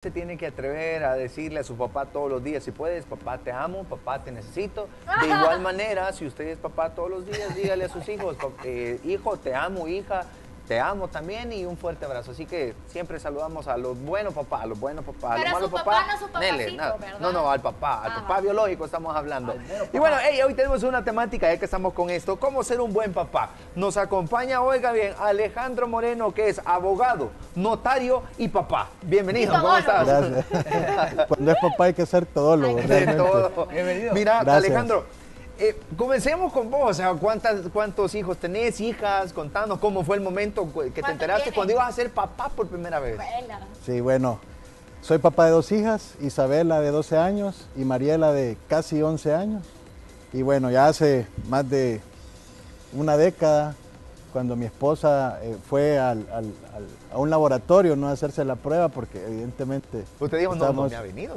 Se tiene que atrever a decirle a su papá todos los días, si puedes, papá te amo, papá te necesito. De igual manera, si usted es papá todos los días, dígale a sus hijos, hijo, te amo, hija, te amo también, y un fuerte abrazo. Así que siempre saludamos a los buenos papás, a los buenos papás, a los malos papás. Pero su papá no es su papacito, ¿verdad? No, al papá biológico estamos hablando. Y bueno, hoy tenemos una temática, ya que estamos con esto, cómo ser un buen papá. Nos acompaña, oiga bien, Alejandro Moreno, que es abogado, notario y papá. Bienvenido, ¿cómo estás? Gracias. Cuando es papá hay que ser todólogo. De todo. Bienvenido. Mira, Gracias. Alejandro, comencemos con vos. O sea, ¿cuántos hijos tenés, hijas? Contanos cómo fue el momento que te enteraste tiene? cuando ibas a ser papá por primera vez. Abuela. Sí, bueno, soy papá de 2 hijas, Isabela de 12 años y Mariela de casi 11 años. Y bueno, ya hace más de una década, cuando mi esposa fue a un laboratorio, no a hacerse la prueba, porque evidentemente... Usted dijo, no me ha venido.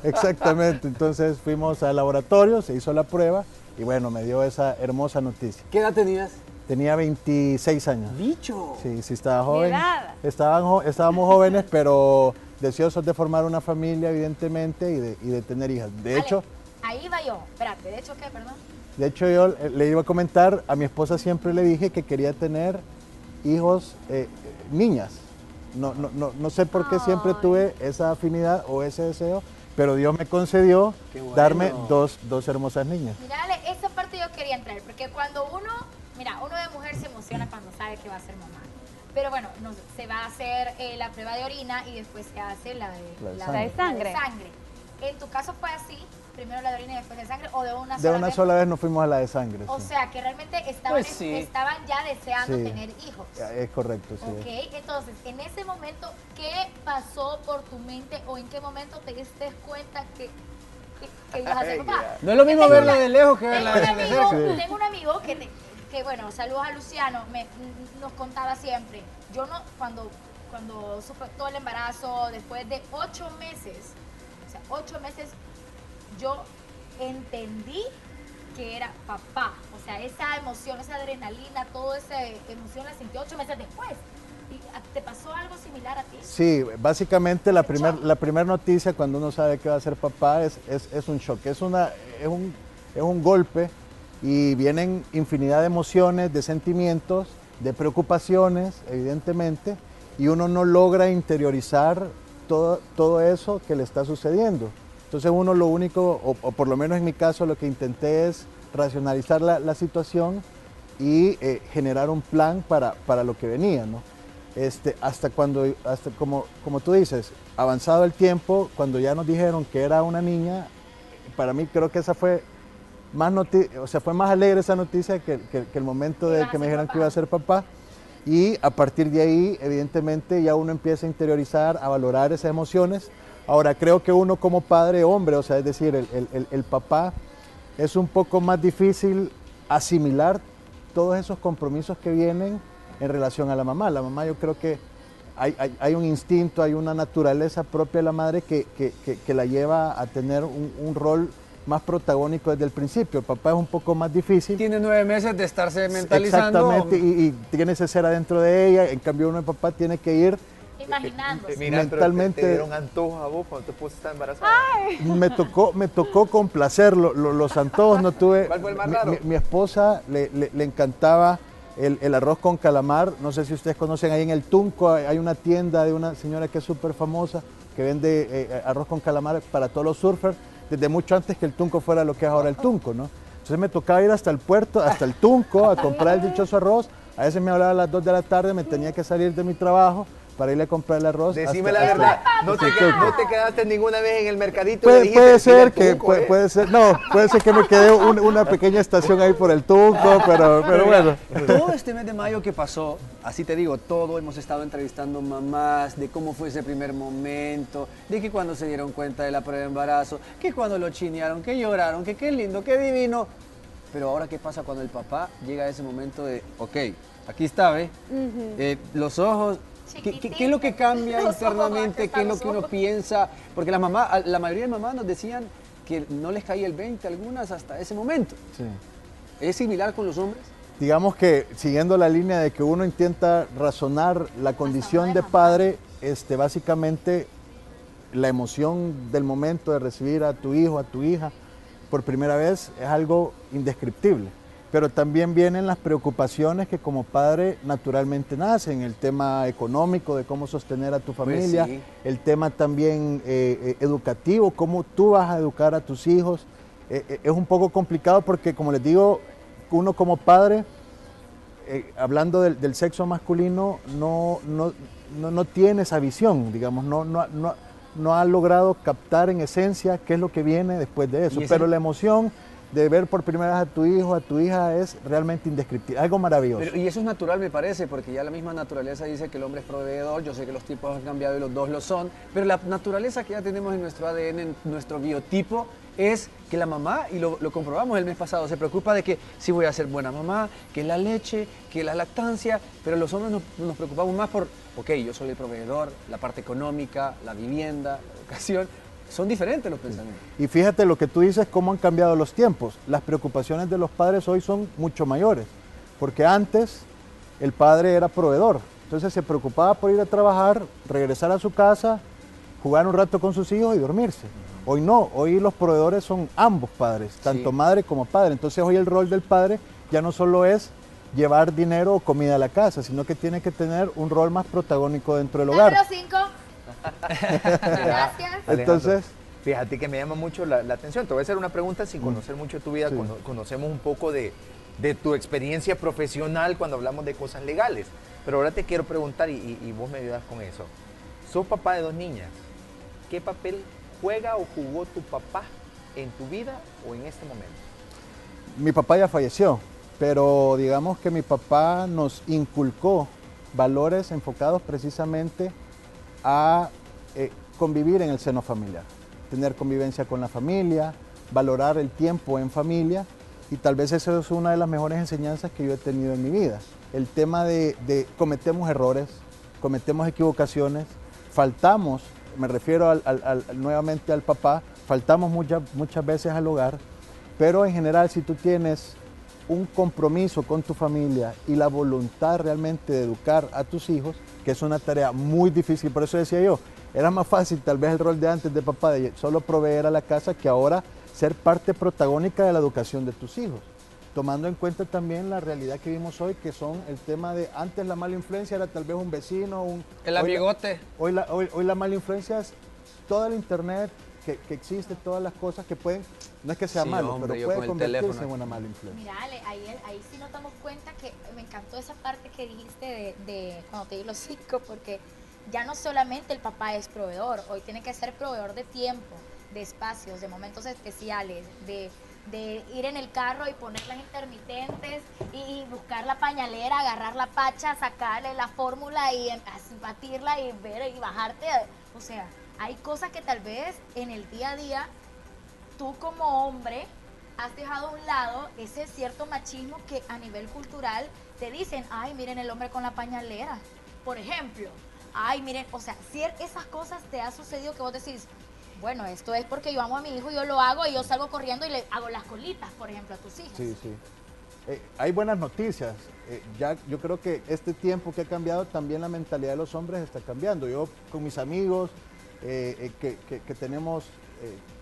Exactamente, entonces fuimos al laboratorio, se hizo la prueba y bueno, me dio esa hermosa noticia. ¿Qué edad tenías? Tenía 26 años. ¡Bicho! Sí, estaba joven. edad. Estábamos jóvenes, pero deseosos de formar una familia, evidentemente, y de tener hijas. De hecho, Ahí va yo. Espérate, ¿de hecho qué, perdón? yo le iba a comentar, a mi esposa siempre le dije que quería tener hijos, niñas. No sé por qué siempre Ay. tuve esa afinidad o ese deseo, pero Dios me concedió Qué bueno. darme dos hermosas niñas. Mira, Ale, esa parte yo quería entrar, porque cuando uno de mujer se emociona cuando sabe que va a ser mamá. Pero bueno, se va a hacer la prueba de orina y después se hace la de sangre. En tu caso fue así, primero la de orina y después de sangre, o de una De sola una vez. sola vez nos fuimos a la de sangre. O sí. sea, que realmente Pues sí. estaban ya deseando Sí. tener hijos. Es correcto, sí. Ok, entonces, en ese momento, ¿qué pasó por tu mente o en qué momento te diste cuenta que ibas a ser papá? No es lo mismo Tengo verla una- de lejos que Tengo verla un de amigo, cerca. tengo un amigo que bueno, saludos a Luciano, nos contaba siempre, yo no, cuando supe todo el embarazo, después de 8 meses, o sea, 8 meses, yo entendí que era papá, o sea, esa emoción, esa adrenalina, toda esa emoción la sentí 8 meses después. ¿Y te pasó algo similar a ti? Sí, básicamente la primera noticia cuando uno sabe que va a ser papá es un shock, es un golpe y vienen infinidad de emociones, de sentimientos, de preocupaciones, evidentemente, y uno no logra interiorizar todo eso que le está sucediendo. Entonces uno lo único, o por lo menos en mi caso, lo que intenté es racionalizar la situación y generar un plan para lo que venía, ¿no? Hasta como tú dices, avanzado el tiempo, cuando ya nos dijeron que era una niña, para mí creo que esa fue fue más alegre esa noticia que el momento de que me dijeron que iba a ser papá. Y a partir de ahí, evidentemente, ya uno empieza a interiorizar, a valorar esas emociones. Ahora, creo que uno como padre, hombre, o sea, es decir, el papá, es un poco más difícil asimilar todos esos compromisos que vienen en relación a la mamá. La mamá, yo creo que hay un instinto, hay una naturaleza propia de la madre que la lleva a tener un rol más protagónico desde el principio. El papá es un poco más difícil. Tiene 9 meses de estarse mentalizando. Exactamente, y tiene ese ser adentro de ella. En cambio, uno de papá tiene que ir Imaginándose. Mira, mentalmente. pero te dieron antojos a vos cuando tu esposa estaba embarazada. Me tocó complacer los antojos, no tuve. ¿Cuál fue el más raro? Mi esposa le encantaba el arroz con calamar. No sé si ustedes conocen, ahí en el Tunco hay una tienda de una señora que es súper famosa que vende arroz con calamar para todos los surfers, desde mucho antes que el Tunco fuera lo que es ahora el Tunco, ¿no? Entonces me tocaba ir hasta el puerto, hasta el Tunco, a comprar el dichoso arroz. A veces me hablaba a las 2 de la tarde, me tenía que salir de mi trabajo para irle a comprar el arroz. Decime hasta- la hasta- verdad, no hasta te, el Tunco. no te quedaste ninguna vez en el mercadito. y le dijiste, Puede ser "Mira, que, Tunco, puede ser, no, puede ser que me quede una pequeña estación ahí por el Tunco, pero bueno. Todo este mes de mayo que pasó, así te digo, todo, hemos estado entrevistando mamás de cómo fue ese primer momento, de que cuando se dieron cuenta de la prueba de embarazo, que cuando lo chinearon, que lloraron, que qué lindo, qué divino. Pero ahora, ¿qué pasa cuando el papá llega a ese momento de, ok, aquí está, ¿ve? Los ojos, ¿qué es lo que cambia Los ojos, internamente? aquí ¿Qué es lo están que uno los ojos. piensa? Porque la mayoría de mamás nos decían que no les caía el 20 algunas hasta ese momento. Sí. ¿Es similar con los hombres? Digamos que siguiendo la línea de que uno intenta razonar la condición de padre, básicamente la emoción del momento de recibir a tu hijo, a tu hija por primera vez es algo indescriptible. Pero también vienen las preocupaciones que como padre naturalmente nacen, el tema económico de cómo sostener a tu familia, sí. el tema también educativo, cómo tú vas a educar a tus hijos. Es un poco complicado porque, como les digo, uno como padre, hablando del sexo masculino, no tiene esa visión, digamos, no ha logrado captar en esencia qué es lo que viene después de eso. Pero la emoción de ver por primera vez a tu hijo, a tu hija, es realmente indescriptible, algo maravilloso. Pero, y eso es natural, me parece, porque ya la misma naturaleza dice que el hombre es proveedor. Yo sé que los tipos han cambiado y los dos lo son, pero la naturaleza que ya tenemos en nuestro ADN, en nuestro biotipo, es que la mamá, y lo comprobamos el mes pasado, se preocupa de que si voy a ser buena mamá, que la leche, que la lactancia, pero los hombres nos preocupamos más por, ok, yo soy el proveedor, la parte económica, la vivienda, la educación. Son diferentes los pensamientos. Y fíjate lo que tú dices, cómo han cambiado los tiempos. Las preocupaciones de los padres hoy son mucho mayores, porque antes el padre era proveedor, entonces se preocupaba por ir a trabajar, regresar a su casa, jugar un rato con sus hijos y dormirse. Hoy no, hoy los proveedores son ambos padres, tanto madre como padre. Entonces hoy el rol del padre ya no solo es llevar dinero o comida a la casa, sino que tiene que tener un rol más protagónico dentro del hogar. Número 5. Gracias. Entonces, fíjate que me llama mucho la atención. Te voy a hacer una pregunta sin conocer mucho de tu vida. Sí. Conocemos un poco de tu experiencia profesional cuando hablamos de cosas legales. Pero ahora te quiero preguntar, y vos me ayudas con eso. Sos papá de 2 niñas. ¿Qué papel juega o jugó tu papá en tu vida o en este momento? mi papá ya falleció, pero digamos que mi papá nos inculcó valores enfocados precisamente a convivir en el seno familiar, tener convivencia con la familia, valorar el tiempo en familia, y tal vez esa es una de las mejores enseñanzas que yo he tenido en mi vida. El tema de cometemos errores, cometemos equivocaciones, faltamos, me refiero nuevamente al papá, faltamos muchas veces al hogar, pero en general si tú tienes un compromiso con tu familia y la voluntad realmente de educar a tus hijos, que es una tarea muy difícil, por eso decía yo, era más fácil tal vez el rol de antes de papá, de solo proveer a la casa, que ahora ser parte protagónica de la educación de tus hijos, tomando en cuenta también la realidad que vimos hoy, que son el tema de, antes la mala influencia era tal vez un vecino, el amigote. Hoy la mala influencia es toda la internet que existe, todas las cosas que pueden, no es que sea malo, hombre, pero puede convertirse en una mala influencia. Mira, Ale, ahí sí nos damos cuenta que me encantó esa parte que dijiste de cuando te di los 5, porque ya no solamente el papá es proveedor, hoy tiene que ser proveedor de tiempo, de espacios, de momentos especiales, de ir en el carro y poner las intermitentes y buscar la pañalera, agarrar la pacha, sacarle la fórmula y batirla y ver y bajarte. O sea, hay cosas que tal vez en el día a día tú como hombre has dejado a un lado ese cierto machismo que a nivel cultural te dicen, ay, miren el hombre con la pañalera, por ejemplo. Ay, miren, o sea, si esas cosas te ha sucedido que vos decís, bueno, esto es porque yo amo a mi hijo, yo lo hago y yo salgo corriendo y le hago las colitas, por ejemplo, a tus hijos. Sí, sí. Hay buenas noticias. Ya yo creo que este tiempo que ha cambiado, también la mentalidad de los hombres está cambiando. Yo con mis amigos que tenemos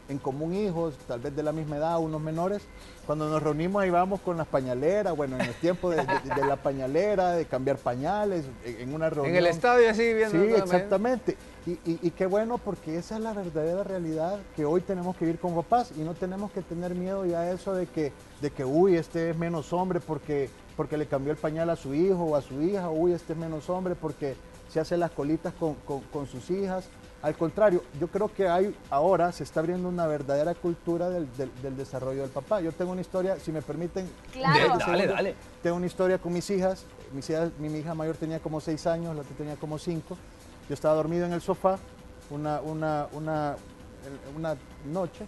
en común hijos, tal vez de la misma edad, unos menores, cuando nos reunimos ahí vamos con las pañaleras, bueno, en el tiempo de la pañalera, de cambiar pañales, en una reunión. En el estadio así viendo. Sí, exactamente. Y qué bueno, porque esa es la verdadera realidad que hoy tenemos que vivir con papás, y no tenemos que tener miedo ya a eso de que uy, este es menos hombre porque le cambió el pañal a su hijo o a su hija, uy, este es menos hombre porque se hace las colitas con sus hijas. Al contrario, yo creo que ahora se está abriendo una verdadera cultura del desarrollo del papá. Yo tengo una historia, si me permiten. Claro. Dale. Tengo una historia con mis hijas. Mi hija mayor tenía como 6 años, la otra tenía como 5. Yo estaba dormido en el sofá una noche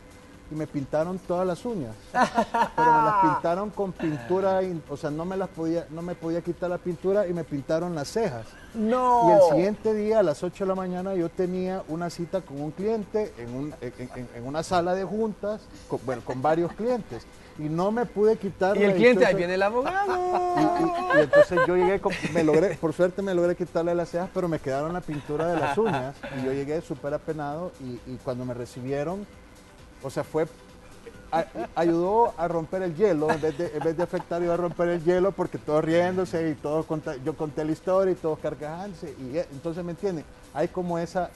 y me pintaron todas las uñas, pero me las pintaron con pintura, o sea, no me podía quitar la pintura y me pintaron las cejas. No. Y el siguiente día a las 8 de la mañana yo tenía una cita con un cliente en una sala de juntas, con varios clientes. Y no me pude quitar. Y el cliente, ahí viene el abogado. Y entonces yo llegué, por suerte me logré quitarle las cejas, pero me quedaron la pintura de las uñas. Y yo llegué súper apenado y cuando me recibieron, o sea, ayudó a romper el hielo, en vez de afectar, iba a romper el hielo porque todos riéndose y todos yo conté la historia y todos carcajándose. Y entonces, ¿me entienden? Hay como esa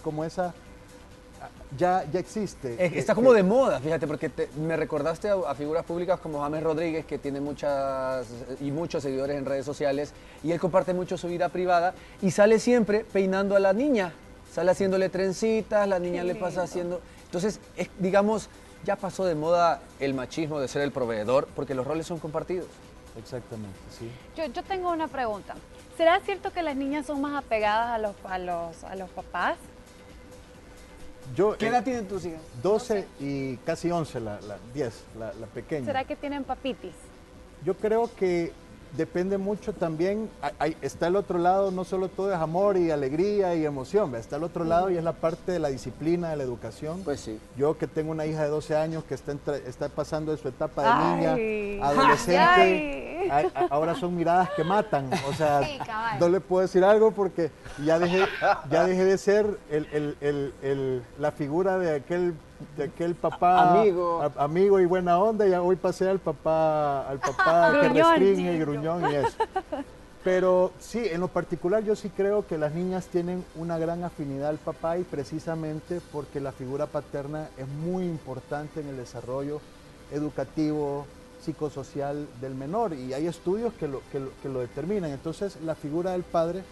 ya existe. Está como de moda, fíjate, porque me recordaste a figuras públicas como James Rodríguez, que tiene muchos seguidores en redes sociales, y él comparte mucho su vida privada, y sale siempre peinando a la niña, sale haciéndole trencitas, la niña le pasa haciendo... Entonces, digamos, ya pasó de moda el machismo de ser el proveedor, porque los roles son compartidos. Exactamente, sí. Yo tengo una pregunta. ¿Será cierto que las niñas son más apegadas a los papás? ¿Qué edad tienen tus hijas? 12 y casi 11, 10, la pequeña. ¿Será que tienen papitis? Yo creo que depende mucho también, está el otro lado, no solo todo es amor y alegría y emoción, está el otro lado y es la parte de la disciplina, de la educación. Pues sí. Yo que tengo una hija de 12 años que está pasando de su etapa de niña, adolescente, ahora son miradas que matan, o sea, Sí, cabal. no le puedo decir algo porque ya dejé de ser la figura de aquel papá amigo y buena onda, y ya hoy pasé al papá que restringe y gruñón y eso. Pero sí, en lo particular yo sí creo que las niñas tienen una gran afinidad al papá, y precisamente porque la figura paterna es muy importante en el desarrollo educativo, psicosocial del menor, y hay estudios que lo determinan. Entonces la figura del padre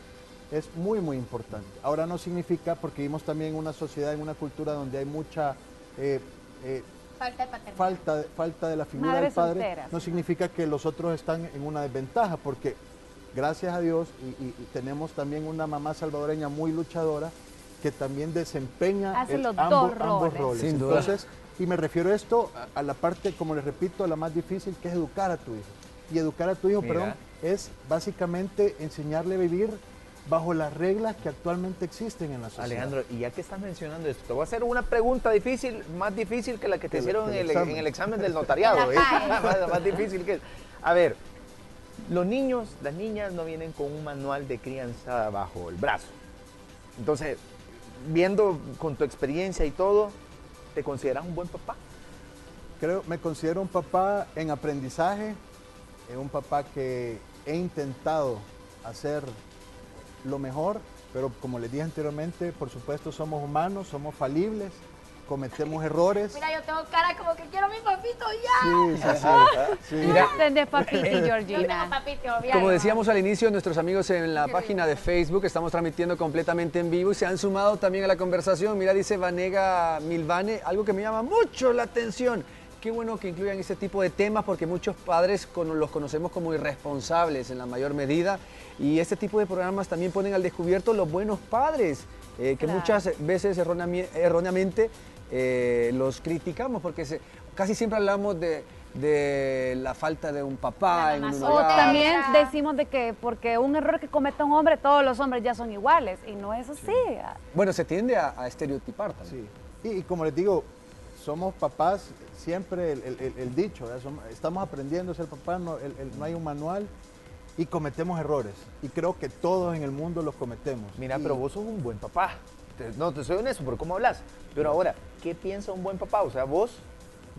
es muy, muy importante. Ahora no significa, porque vivimos también en una sociedad, en una cultura donde hay mucha Falta de paternidad. falta de la figura Madres del padre, solteras. no significa que los otros están en una desventaja, porque gracias a Dios y tenemos también una mamá salvadoreña muy luchadora que también desempeña Hace los ambos dos roles. Sin duda. Entonces, y me refiero a esto a la parte, como les repito, a la más difícil, que es educar a tu hijo. Y educar a tu hijo, Mira. perdón, es básicamente enseñarle a vivir bajo las reglas que actualmente existen en la sociedad. Alejandro, y ya que estás mencionando esto, te voy a hacer una pregunta difícil, más difícil que la que te hicieron en el examen del notariado. En la calle. Más difícil que... A ver, los niños, las niñas no vienen con un manual de crianza bajo el brazo. Entonces, viendo con tu experiencia y todo, ¿te consideras un buen papá? Me considero un papá en aprendizaje, un papá que he intentado hacer lo mejor, pero como les dije anteriormente, por supuesto somos humanos, somos falibles, cometemos errores. Mira, yo tengo cara como que quiero mi papito ya. Sí. Mira, de papiti, Yo tengo Georgina. papito, obvio. Como decíamos al inicio, nuestros amigos en la página de Facebook estamos transmitiendo completamente en vivo y se han sumado también a la conversación. Mira, dice Vanega Milvane, algo que me llama mucho la atención. Qué bueno que incluyan este tipo de temas, porque muchos padres los conocemos como irresponsables en la mayor medida, y este tipo de programas también ponen al descubierto los buenos padres, que Claro. muchas veces erróneamente los criticamos, porque casi siempre hablamos de la falta de un papá La en mamá un sola. O hogar. también decimos de que porque un error que cometa un hombre, todos los hombres ya son iguales, y no es así. Bueno, se tiende a estereotipar también. Sí. Y como les digo, somos papás, siempre el dicho, ¿verdad? Estamos aprendiendo a ser papás, no hay un manual y cometemos errores. Y creo que todos en el mundo los cometemos. Mira, Y- pero vos sos un buen papá. No, te soy honesto por cómo hablas. Pero ahora, ¿qué piensa un buen papá? O sea, vos,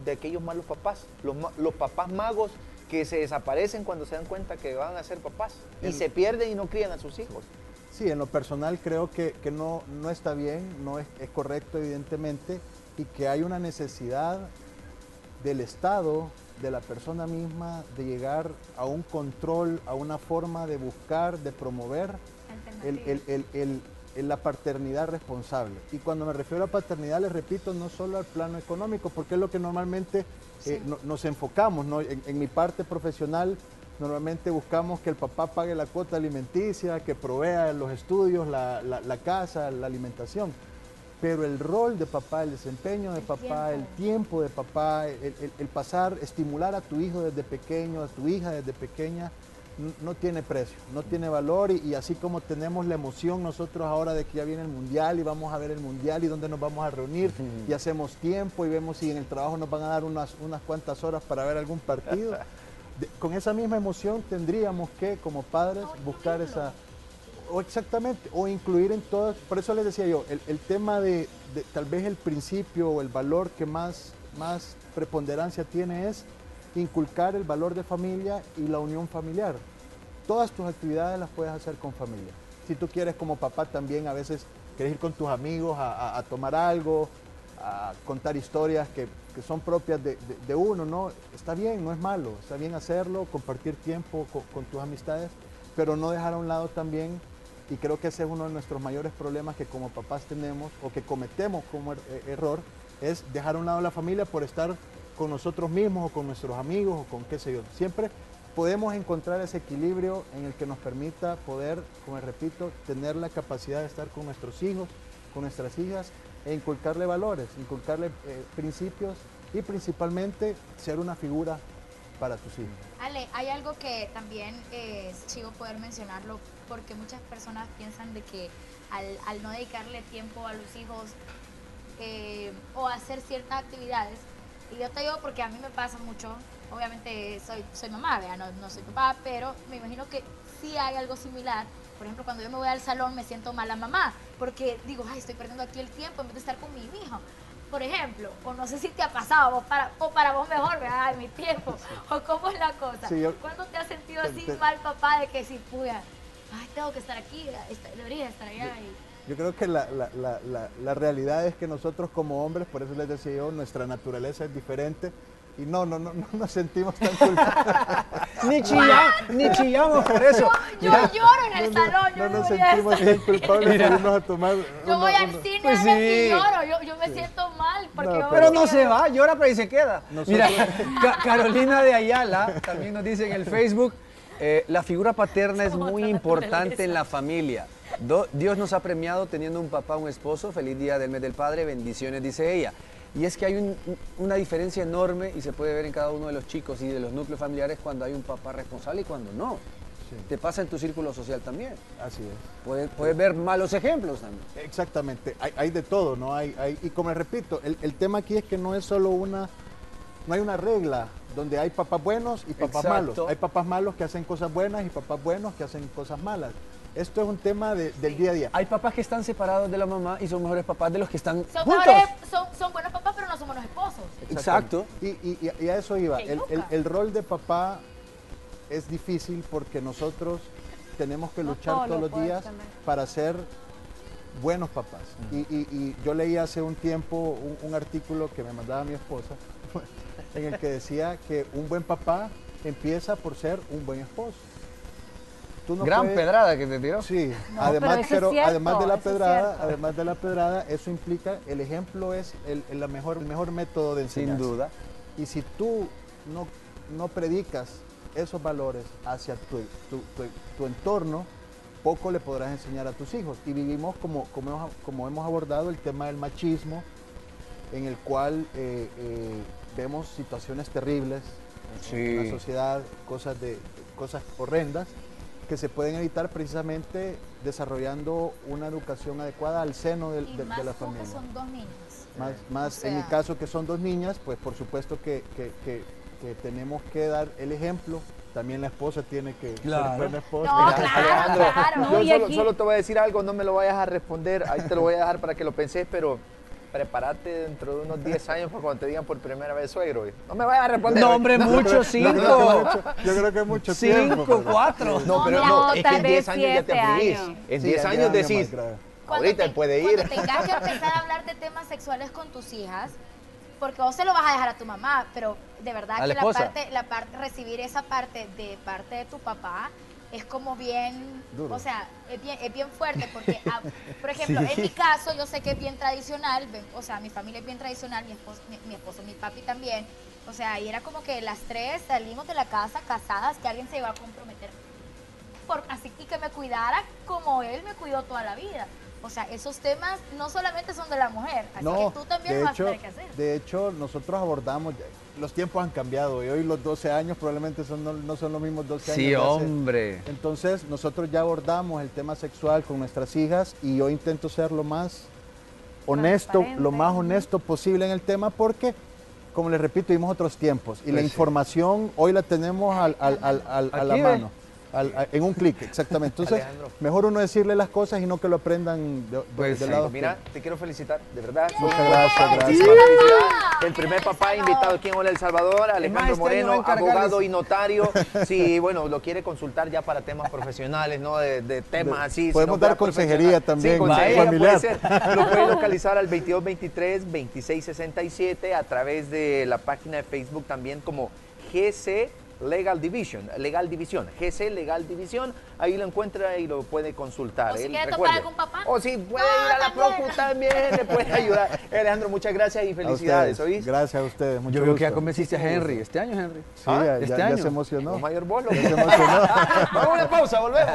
de aquellos malos papás, los papás magos que se desaparecen cuando se dan cuenta que van a ser papás y se pierden y no crían a sus hijos. Sí, en lo personal creo que no está bien, no es correcto evidentemente, y que hay una necesidad del Estado, de la persona misma, de llegar a un control, a una forma de buscar, de promover la paternidad responsable. Y cuando me refiero a paternidad, les repito, no solo al plano económico, porque es lo que normalmente nos enfocamos, ¿no? En mi parte profesional, normalmente buscamos que el papá pague la cuota alimenticia, que provea los estudios, la casa, la alimentación. pero el rol de papá, el desempeño de papá, el tiempo de papá, el pasar, estimular a tu hijo desde pequeño, a tu hija desde pequeña, no tiene precio, no tiene valor y así como tenemos la emoción nosotros ahora de que ya viene el mundial y vamos a ver el mundial y dónde nos vamos a reunir y hacemos tiempo y vemos si en el trabajo nos van a dar unas cuantas horas para ver algún partido, con esa misma emoción tendríamos que como padres buscar esa... O exactamente, o incluir en todas, por eso les decía yo, el tema de tal vez el principio o el valor que más preponderancia tiene es inculcar el valor de familia y la unión familiar. Todas tus actividades las puedes hacer con familia. Si tú quieres como papá también a veces quieres ir con tus amigos a tomar algo, a contar historias que son propias de uno, ¿no? Está bien, no es malo, está bien hacerlo, compartir tiempo con tus amistades, pero no dejar a un lado también. Y creo que ese es uno de nuestros mayores problemas que como papás tenemos o que cometemos como error, es dejar a un lado la familia por estar con nosotros mismos o con nuestros amigos o con qué sé yo. Siempre podemos encontrar ese equilibrio en el que nos permita poder, como repito, tener la capacidad de estar con nuestros hijos, con nuestras hijas e inculcarle valores, inculcarle principios y principalmente ser una figura para tus hijos. Ale, hay algo que también es chido poder mencionarlo porque muchas personas piensan de que al no dedicarle tiempo a los hijos o hacer ciertas actividades, y yo te digo porque a mí me pasa mucho, obviamente soy mamá, ¿verdad? No soy papá, pero me imagino que sí hay algo similar. Por ejemplo, cuando yo me voy al salón me siento mala mamá porque digo, ay, estoy perdiendo aquí el tiempo en vez de estar con mi hijo. Por ejemplo, o no sé si te ha pasado, o para vos mejor, ¿verdad? En mi tiempo, o cómo es la cosa. Sí, ¿Cuándo te has sentido así mal, papá, de que si puya, ay, tengo que estar aquí, debería estar allá? Yo creo que la realidad es que nosotros como hombres, por eso les decía yo, nuestra naturaleza es diferente y no nos sentimos tan culpables. Ni chillamos por eso. Yo lloro en el salón, yo no nos voy a sentimos estar. tan culpables de irnos a tomar. Yo voy al cine Pues y sí. lloro, yo me siento mal. Porque No, yo Pero veo no que- se va, llora pero ahí se queda. Nosotros- Mira, Carolina de Ayala también nos dice en el Facebook, la figura paterna es Somos muy otra importante naturaleza. en la familia. Dios nos ha premiado teniendo un papá, un esposo. Feliz día del mes del padre, bendiciones, dice ella. Y es que hay una diferencia enorme y se puede ver en cada uno de los chicos y de los núcleos familiares cuando hay un papá responsable y cuando no. Sí. Te pasa en tu círculo social también. Así es. Puedes ver malos ejemplos también. Exactamente, hay de todo, ¿no? Y como les repito, el tema aquí es que no es solo no hay una regla donde hay papás buenos y papás Exacto. malos. Hay papás malos que hacen cosas buenas y papás buenos que hacen cosas malas. Esto es un tema del día a día. Hay papás que están separados de la mamá y son mejores papás de los que están Son, juntos. son buenos papás, pero no son buenos esposos. Exacto. Y a eso iba. Qué loca. El rol de papá es difícil porque nosotros tenemos que No luchar todos todos lo los pueden días tener. para ser buenos papás. Y yo leí hace un tiempo un artículo que me mandaba mi esposa en el que decía que un buen papá empieza por ser un buen esposo. Tú no Gran puedes- pedrada que te tiró. Sí, No, además, pero eso es cierto, además de la eso es pedrada, cierto. además de la pedrada, eso implica, el ejemplo es el mejor método de enseñanza. Sin duda. Y si tú no predicas esos valores hacia tu entorno, poco le podrás enseñar a tus hijos. Y vivimos, como hemos abordado, el tema del machismo, en el cual vemos situaciones terribles en la sociedad, cosas horrendas, que se pueden evitar precisamente desarrollando una educación adecuada al seno Y más de la tú que familia. son dos niños. Más O en mi sea- caso que son dos niñas, pues por supuesto que tenemos que dar el ejemplo. También la esposa tiene que Claro. ser buena esposa. No, Mira, claro, Alejandro, claro. No, yo y solo, aquí- solo te voy a decir algo, no me lo vayas a responder, ahí te lo voy a dejar para que lo penses, pero prepárate dentro de unos 10 años para cuando te digan por primera vez suegro. No me vayas a responder. No, hombre, mucho, Yo creo que 5. yo creo que es mucho tiempo. 5, pero- 4. No, pero No, no, es que tal en vez 10 años ya te 7 afligís. años. En Sí, 10 ya años más decís, grave. ahorita él puede ir. Cuando tengas que empezar a hablar de temas sexuales con tus hijas, porque vos se lo vas a dejar a tu mamá, pero de verdad A que la esposa. recibir esa parte de tu papá es como bien, Duro. o sea, es bien fuerte porque, por ejemplo, en mi caso yo sé que es bien tradicional, o sea, mi familia es bien tradicional, mi esposo, mi papi también, o sea, y era como que las tres salimos de la casa casadas, que alguien se iba a comprometer así y que me cuidara como él me cuidó toda la vida. o sea, esos temas no solamente son de la mujer, así No, que tú también de lo vas a hecho, tener que hacer. de hecho, nosotros abordamos, los tiempos han cambiado y hoy los 12 años probablemente no son los mismos 12 años. Sí, de hace. hombre. Entonces, nosotros ya abordamos el tema sexual con nuestras hijas y yo intento ser lo más honesto, lo más honesto posible en el tema porque, como les repito, vimos otros tiempos y la información hoy la tenemos a la Aquí, mano. En un clic, exactamente. Entonces, Alejandro. mejor uno decirle las cosas y no que lo aprendan Pues del sí. lado. Mira, te quiero felicitar, de verdad. Muchas gracias, gracias. Muchísimas felicidades. El primer papá invitado aquí en Hola El Salvador, Alejandro este año va Moreno, a encargarles- abogado y notario. Si, bueno, lo quiere consultar ya para temas profesionales, ¿no? De temas así. Podemos sino dar ya consejería profesional. también, Sí, consejería familiar. puede ser. Lo puede localizar al 2223-2667 a través de la página de Facebook también como GC Legal Division, GC Legal Division, ahí lo encuentra y lo puede consultar. O si Él, quiere recuerde. topar con papá. O si puede ir a la también. procu también, le puede ayudar. Alejandro, muchas gracias y A felicidades, ustedes. ¿oís? Gracias a ustedes. Mucho Yo veo que ya gusto. convenciste a Henry. Este año, Henry. Sí, ya, este ya año. se emocionó. Con mayor bolo. Ya se emocionó. Vamos a una pausa, volvemos.